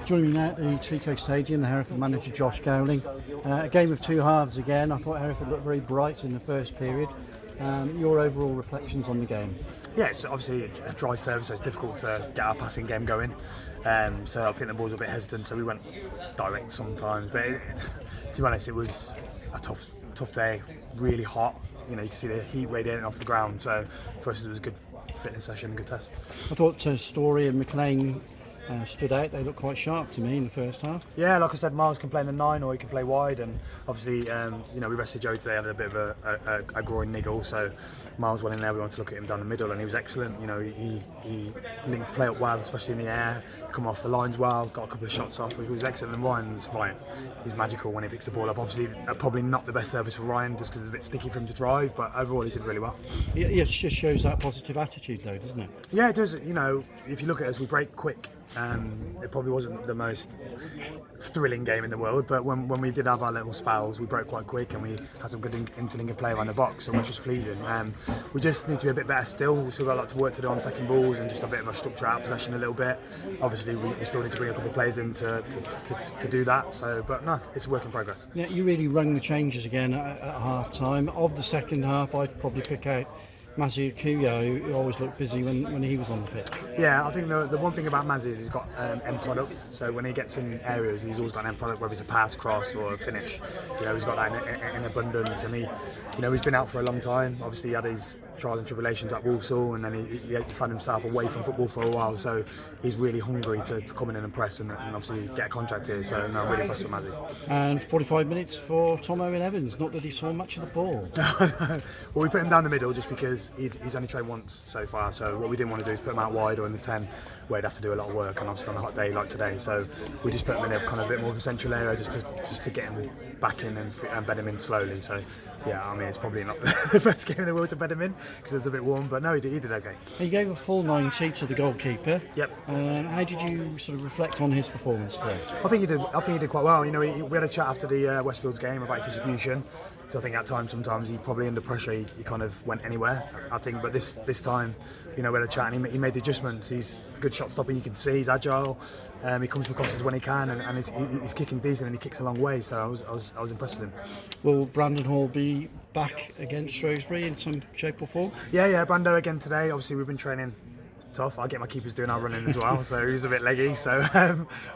Joining me now at the Trico Stadium, the Hereford manager Josh Gowling. A game of two halves again. I thought Hereford looked very bright in the first period. Your overall reflections on the game? Yeah, it's obviously a dry surface, so it's difficult to get our passing game going. So I think the ball's a bit hesitant, so we went direct sometimes. But to be honest, it was a tough day, really hot. You know, you can see the heat radiating off the ground. So for us, it was a good fitness session, good test. I thought Story and McLean stood out. They looked quite sharp to me in the first half. Yeah, like I said, Miles can play in the 9 or he can play wide, and obviously, we rested Joey today, had a bit of a groin niggle, so Miles went in there. We wanted to look at him down the middle, and he was excellent. You know, he linked play up well, especially in the air, come off the lines well, got a couple of shots off. He was excellent. And Ryan's right, he's magical when he picks the ball up. Obviously, probably not the best service for Ryan, just because it's a bit sticky for him to drive, but overall, he did really well. It just shows that positive attitude, though, doesn't it? Yeah, it does. You know, if you look at us, we break quick. It probably wasn't the most thrilling game in the world, but when we did have our little spells, we broke quite quick and we had some good interlinking play around the box, so which was pleasing. We just need to be a bit better still. We've still got a lot to work to do on second balls and just a bit of a structure out possession a little bit. Obviously, we still need to bring a couple of players in to do that. So, but no, it's a work in progress. Yeah, you really rung the changes again at half time. Of the second half, I'd probably pick out Mazzy Akuyo, who always looked busy when he was on the pitch. Yeah, I think the one thing about Mazzy is he's got end product. So when he gets in areas, he's always got an end product, whether it's a pass, cross, or a finish. You know, he's got that in abundance, and he's been out for a long time. Obviously, he had his trials and tribulations at Walsall, and then he found himself away from football for a while. So he's really hungry to come in and press and obviously get a contract here. So no, I'm really impressed with Mazzy. And 45 minutes for Tom Owen-Evans. Not that he saw much of the ball. Well, we put him down the middle just because he's only trained once so far, so what we didn't want to do is put him out wide or in the 10 where he'd have to do a lot of work, and obviously on a hot day like today, so we just put him in a kind of a bit more of a central area just to get him back in and bed him in slowly. So yeah, I mean, it's probably not the best game in the world to bed him in because it's a bit warm, but no, he did okay. He gave a full 90 to the goalkeeper. Yep. How did you sort of reflect on his performance today? I think he did quite well. You know, we had a chat after the Westfields game about distribution. So I think at times, sometimes he probably under pressure he kind of went anywhere. I think, but this time, you know, we had a chat and he made the adjustments. He's good shot stopping. You can see he's agile. He comes for crosses when he can, and his kicking's decent and he kicks a long way. So I was impressed with him. Will Brandon Hall be back against Shrewsbury in some shape or form? Yeah, Brando again today. Obviously, we've been training tough. I get my keepers doing our running as well, so he was a bit leggy. So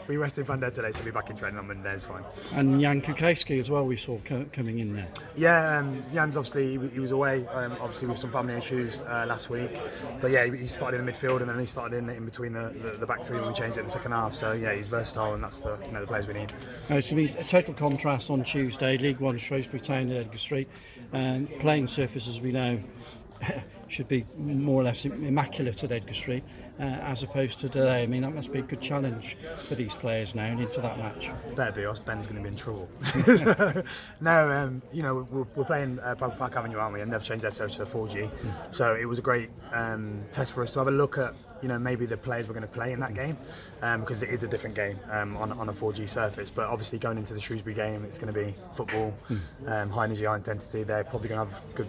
we rested Brando today, so he'll be back in training on Monday. It's fine. And Jan Kukaiski as well, we saw coming in there. Yeah, Jan's obviously he was away, obviously with some family issues last week. But yeah, he started in the midfield and then he started in between the back three when we changed it in the second half. So yeah, he's versatile and that's the players we need. It's going to be a total contrast on Tuesday. League One, Shrewsbury Town at Edgar Street. Playing surface, as we know, should be more or less immaculate at Edgar Street, as opposed to today. I mean, that must be a good challenge for these players now and into that match. Better be us. Ben's going to be in trouble. No, we're playing Park Avenue, aren't we? And they've changed their search to 4G. So it was a great test for us to have a look at, maybe the players we're going to play in that game, because it is a different game on a 4G surface. But obviously going into the Shrewsbury game, it's going to be football, high energy, high intensity. They're probably going to have good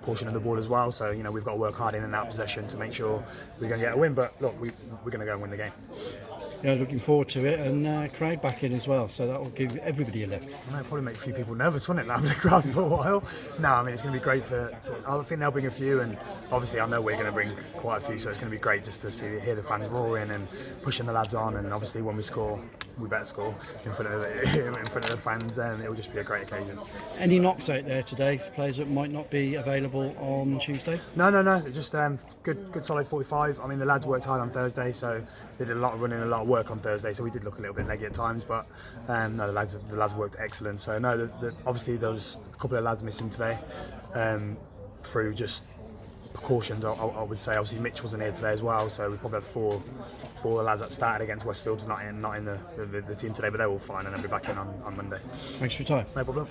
portion of the ball as well, so we've got to work hard in and out of possession to make sure we're going to get a win, but look, we're going to go and win the game. Yeah, looking forward to it, and crowd back in as well, so that will give everybody a lift. It'll probably make a few people nervous, wouldn't it, having a crowd for a while? No, I mean, it's going to be great I think they'll bring a few, and obviously I know we're going to bring quite a few, so it's going to be great just to hear the fans roaring and pushing the lads on, and obviously when we score, we better score in front of the fans, and it'll just be a great occasion. Any knocks out there today for players that might not be available on Tuesday? No, it's just good solid 45. I mean, the lads worked hard on Thursday, so they did a lot of running, a lot of work on Thursday, so we did look a little bit leggy at times, but no, the lads worked excellent. So no, obviously there was a couple of lads missing today through just precautions, I would say. Obviously Mitch wasn't here today as well, so we probably had four lads that started against Westfields not in the team today, but they're all fine and they'll be back in on Monday. Thanks for your time. No problem.